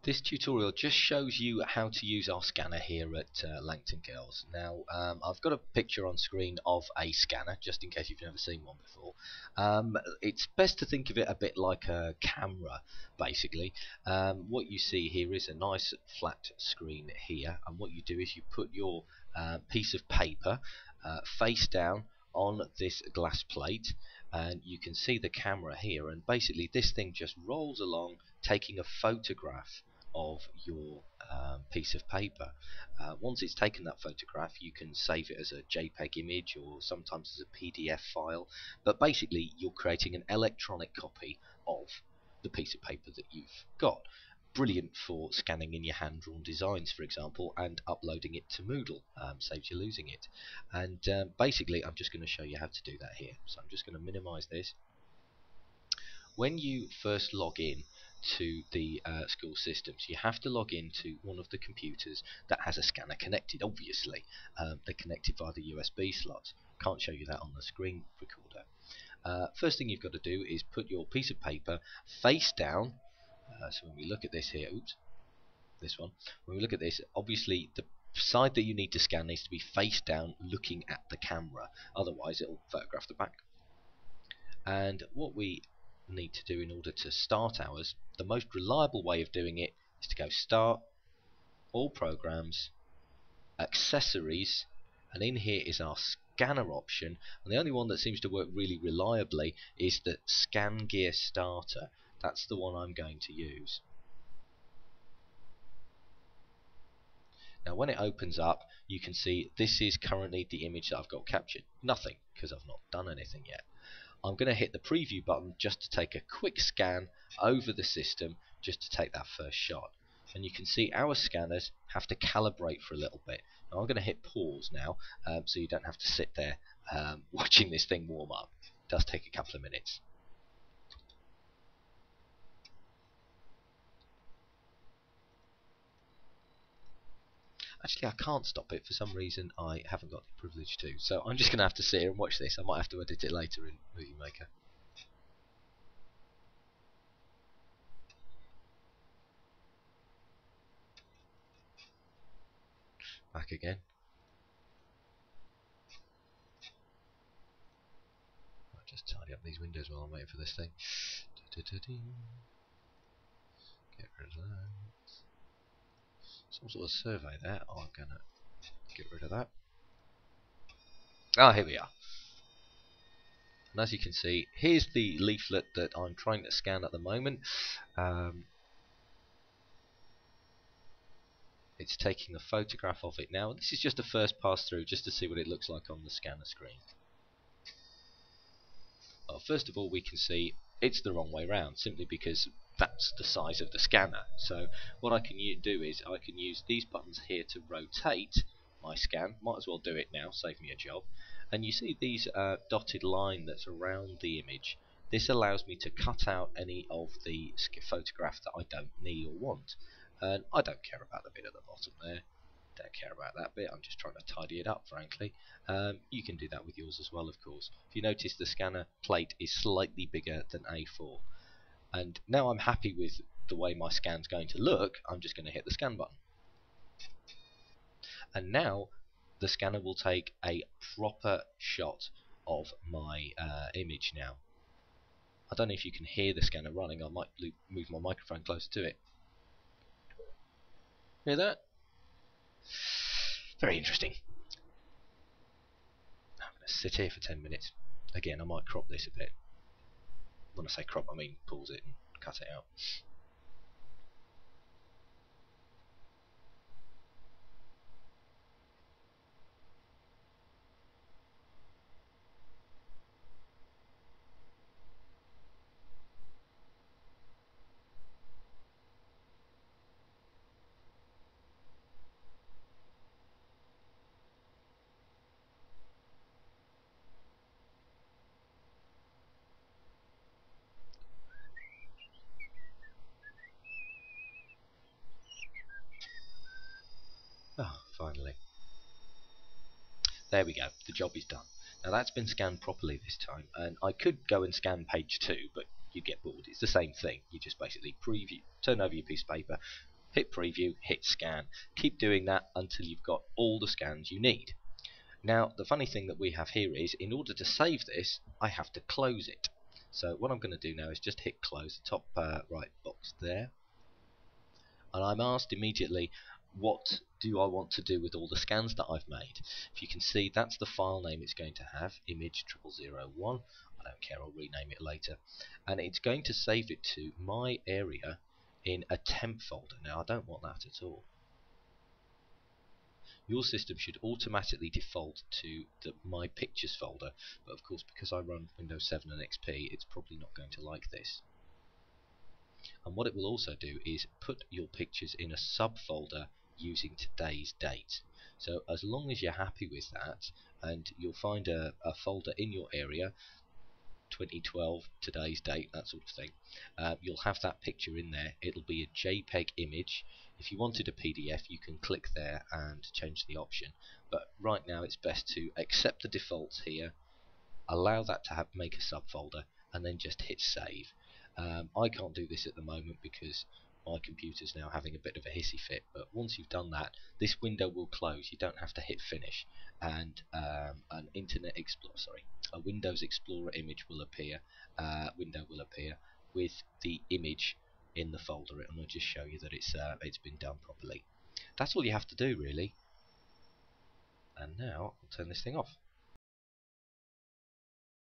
This tutorial just shows you how to use our scanner here at Langton Girls. Now I've got a picture on screen of a scanner just in case you've never seen one before. It's best to think of it a bit like a camera basically. What you see here is a nice flat screen here, and what you do is you put your piece of paper face down on this glass plate, and you can see the camera here, and basically this thing just rolls along taking a photograph of your piece of paper. Once it's taken that photograph, you can save it as a JPEG image or sometimes as a PDF file, but basically you're creating an electronic copy of the piece of paper that you've got. Brilliant for scanning in your hand-drawn designs, for example, and uploading it to Moodle. Saves you losing it. And basically I'm just going to show you how to do that here. So I'm just going to minimize this. When you first log in to the school systems, you have to log into one of the computers that has a scanner connected. Obviously, they're connected via the USB slot. Can't show you that on the screen recorder. First thing you've got to do is put your piece of paper face down. So when we look at this here, oops, this one. When we look at this, obviously the side that you need to scan needs to be face down, looking at the camera. Otherwise, it'll photograph the back. And what we need to do in order to start ours, the most reliable way of doing it is to go Start, All Programs, Accessories, and in here is our scanner option, and the only one that seems to work really reliably is the Scan Gear Starter. That's the one I'm going to use. Now when it opens up, you can see this is currently the image that I've got captured. Nothing, because I've not done anything yet. I'm going to hit the preview button just to take a quick scan over the system, just to take that first shot. And you can see our scanners have to calibrate for a little bit. Now I'm going to hit pause now, so you don't have to sit there watching this thing warm up. It does take a couple of minutes. Actually, I can't stop it. For some reason, I haven't got the privilege to. So I'm just going to have to sit here and watch this. I might have to edit it later in Moviemaker. Back again. I'll just tidy up these windows while I'm waiting for this thing. Get rid of that. Some sort of survey there. I'm going to get rid of that. Ah, here we are. And as you can see, here's the leaflet that I'm trying to scan at the moment. It's taking a photograph of it now. This is just a first pass through just to see what it looks like on the scanner screen. Well, first of all, we can see it's the wrong way round, simply because that's the size of the scanner. So what I can do is I can use these buttons here to rotate my scan. Might as well do it now, save me a job. And you see these dotted line that's around the image. This allows me to cut out any of the photograph that I don't need or want. And I don't care about the bit at the bottom there. Don't care about that bit. I'm just trying to tidy it up, frankly. You can do that with yours as well, of course. If you notice, the scanner plate is slightly bigger than A4. And now I'm happy with the way my scan's going to look. I'm just going to hit the scan button. And now the scanner will take a proper shot of my image now. I don't know if you can hear the scanner running. I might move my microphone closer to it. Hear that? Very interesting. I'm going to sit here for 10 minutes. Again, I might crop this a bit. When I say crop, I mean pause it and cut it out. Oh, finally. There we go, the job is done. Now that's been scanned properly this time, and I could go and scan page 2, but you'd get bored. It's the same thing. You just basically turn over your piece of paper, hit preview, hit scan. Keep doing that until you've got all the scans you need. Now the funny thing that we have here is, in order to save this, I have to close it. So what I'm going to do now is just hit close, the top right box there, and I'm asked immediately, what do I want to do with all the scans that I've made? If you can see, that's the file name it's going to have, image 0001. I don't care, I'll rename it later. And it's going to save it to my area in a temp folder. Now I don't want that at all. Your system should automatically default to the My Pictures folder, but of course because I run Windows 7 and XP, it's probably not going to like this. And what it will also do is put your pictures in a subfolder using today's date. So as long as you're happy with that, and you'll find a folder in your area, 2012, today's date, that sort of thing, you'll have that picture in there. It'll be a JPEG image. If you wanted a PDF, you can click there and change the option, but right now it's best to accept the defaults here, allow that to make a subfolder, and then just hit save. I can't do this at the moment because my computer's now having a bit of a hissy fit, but once you've done that, this window will close. You don't have to hit finish, and an a Windows Explorer image will appear. Window will appear with the image in the folder, and I'll just show you that it's been done properly. That's all you have to do, really. And now I'll turn this thing off.